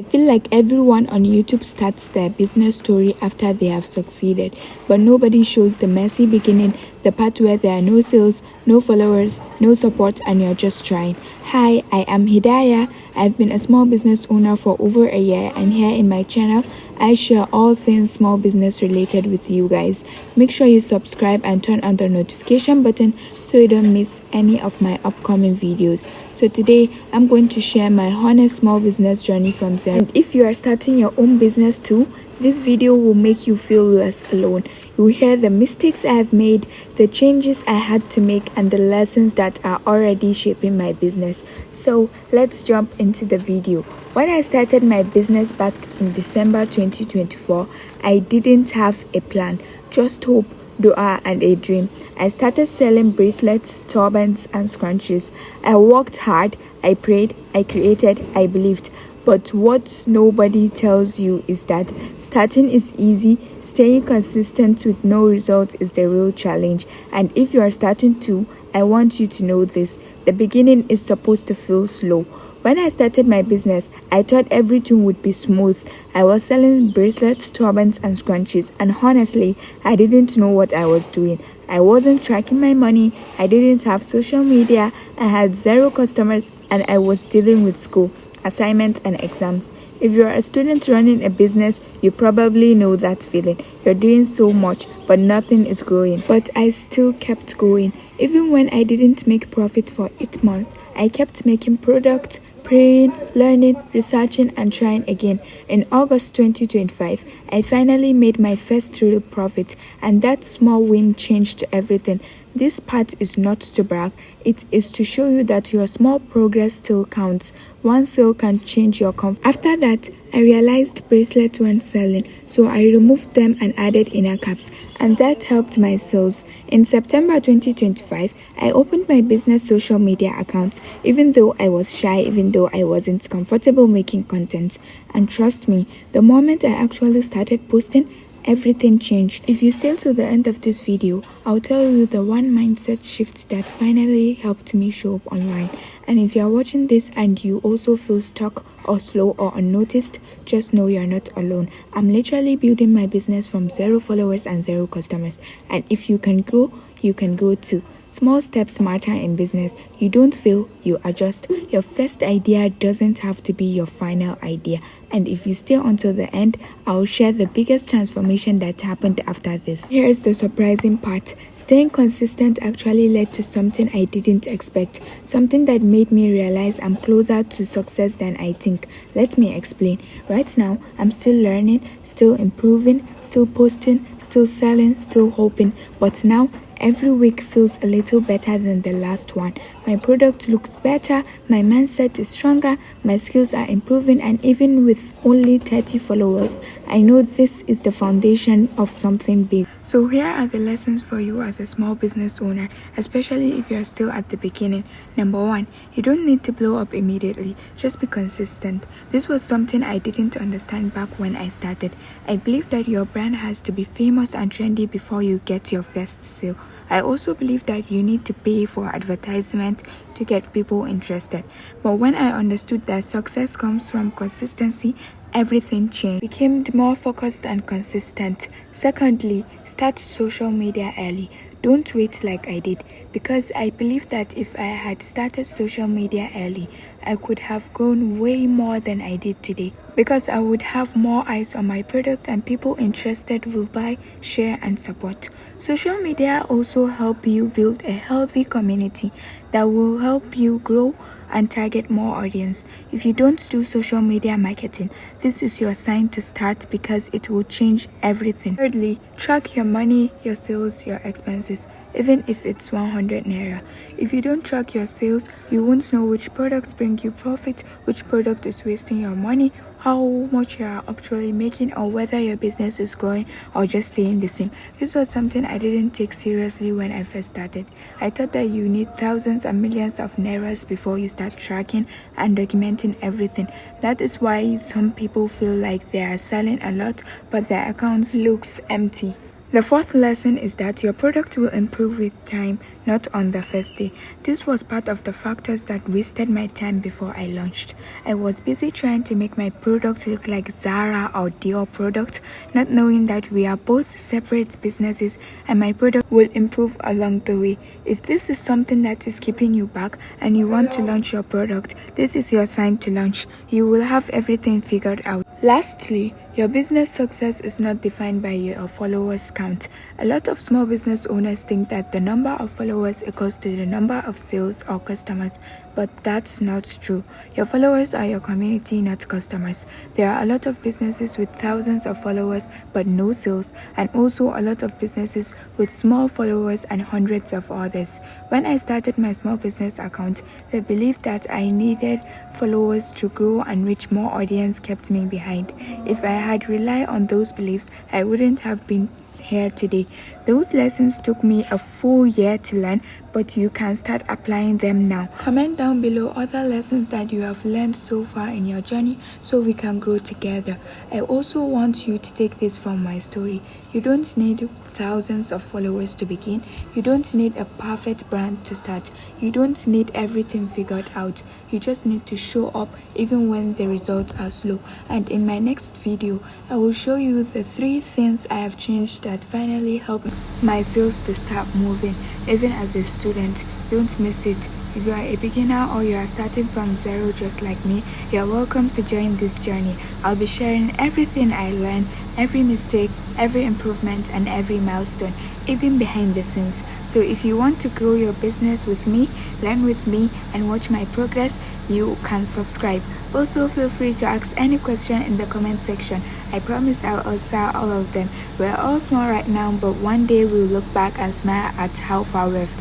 I feel like everyone on YouTube starts their business story after they have succeeded, but nobody shows the messy beginning, the part where there are no sales, no followers, no support, and you're just trying. Hi, I am Hidayah. I've been a small business owner for over a year, and here in my channel, I share all things small business related with you guys. Make sure you subscribe and turn on the notification button so you don't miss any of my upcoming videos. So today I'm going to share my honest small business journey from zero. And if you are starting your own business too, this video will make you feel less alone. You will hear the mistakes I have made, the changes I had to make, and the lessons that are already shaping my business. So let's jump into the video. When I started my business back in December 2024, I didn't have a plan, just hope, dua, and a dream. I started selling bracelets, turbans, and scrunchies. I worked hard, I prayed, I created, I believed. But what nobody tells you is that starting is easy, staying consistent with no result is the real challenge. And if you are starting too, I want you to know this: the beginning is supposed to feel slow. When I started my business, I thought everything would be smooth. I was selling bracelets, turbans, and scrunchies, and honestly, I didn't know what I was doing. I wasn't tracking my money, I didn't have social media, I had zero customers, and I was dealing with school, assignments, and exams. If you're a student running a business, you probably know that feeling. You're doing so much, but nothing is growing. But I still kept going. Even when I didn't make profit for 8 months, I kept making products, praying, learning, researching, and trying again. In August 2025, I finally made my first real profit, and that small win changed everything. This part is not to brag, it is to show you that your small progress still counts. One sale can change your confidence. After that, I realized bracelets weren't selling, so I removed them and added inner caps, and that helped my sales. In September 2025, I opened my business social media account, even though I was shy, even though I wasn't comfortable making content. And trust me, the moment I actually started posting, everything changed. If you stay till the end of this video, I'll tell you the one mindset shift that finally helped me show up online. And if you are watching this and you also feel stuck or slow or unnoticed, just know you're not alone. I'm literally building my business from 0 followers and 0 customers. And if you can grow, you can grow too. Small steps matter in business. You don't fail, you adjust. Your first idea doesn't have to be your final idea. And if you stay until the end, I'll share the biggest transformation that happened after this. Here's the surprising part. Staying consistent actually led to something I didn't expect. Something that made me realize I'm closer to success than I think. Let me explain. Right now, I'm still learning, still improving, still posting, still selling, still hoping. But now, every week feels a little better than the last one. My product looks better, my mindset is stronger, my skills are improving, and even with only 30 followers, I know this is the foundation of something big. So here are the lessons for you as a small business owner, especially if you are still at the beginning. Number 1, you don't need to blow up immediately, just be consistent. This was something I didn't understand back when I started. I believe that your brand has to be famous and trendy before you get your first sale. I also believe that you need to pay for advertisement to get people interested. But when I understood that success comes from consistency, everything changed. Became more focused and consistent. Secondly, start social media early. Don't wait like I did, because I believe that if I had started social media early, I could have grown way more than I did today, because I would have more eyes on my product and people interested will buy, share, and support. Social media also help you build a healthy community that will help you grow and target more audience. If you don't do social media marketing, this is your sign to start, because it will change everything. Thirdly, track your money, your sales, your expenses, even if it's 100 naira. If you don't track your sales, you won't know which products bring you profit, which product is wasting your money, how much you are actually making, or whether your business is growing or just staying the same. This was something I didn't take seriously when I first started. I thought that you need thousands and millions of nairas before you start tracking and documenting everything. That is why some people feel like they are selling a lot, but their accounts looks empty. The fourth lesson is that your product will improve with time. not on the first day. This was part of the factors that wasted my time before I launched. I was busy trying to make my product look like Zara or Dior product, not knowing that we are both separate businesses and my product will improve along the way. If this is something that is keeping you back and you want to launch your product, this is your sign to launch. You will have everything figured out. Lastly, your business success is not defined by your followers count. A lot of small business owners think that the number of followers equals to the number of sales or customers, but that's not true. Your followers are your community, not customers. There are a lot of businesses with thousands of followers but no sales, and also a lot of businesses with small followers and hundreds of others. When I started my small business account, the belief that I needed followers to grow and reach more audience kept me behind. If I had relied on those beliefs, I wouldn't have been here today. Those lessons took me a full year to learn, but you can start applying them now. Comment down below other lessons that you have learned so far in your journey so we can grow together. I also want you to take this from my story. You don't need thousands of followers to begin. You don't need a perfect brand to start. You don't need everything figured out. You just need to show up even when the results are slow. And in my next video, I will show you the 3 things I have changed that finally helped my sales to start moving. Even as a student, don't miss it. If you are a beginner or you are starting from zero just like me, you are welcome to join this journey. I'll be sharing everything I learned, every mistake, every improvement, and every milestone, even behind the scenes. So if you want to grow your business with me, learn with me, and watch my progress, you can subscribe. Also, feel free to ask any question in the comment section. I promise I'll answer all of them. We're all small right now, but one day we'll look back and smile at how far we've come.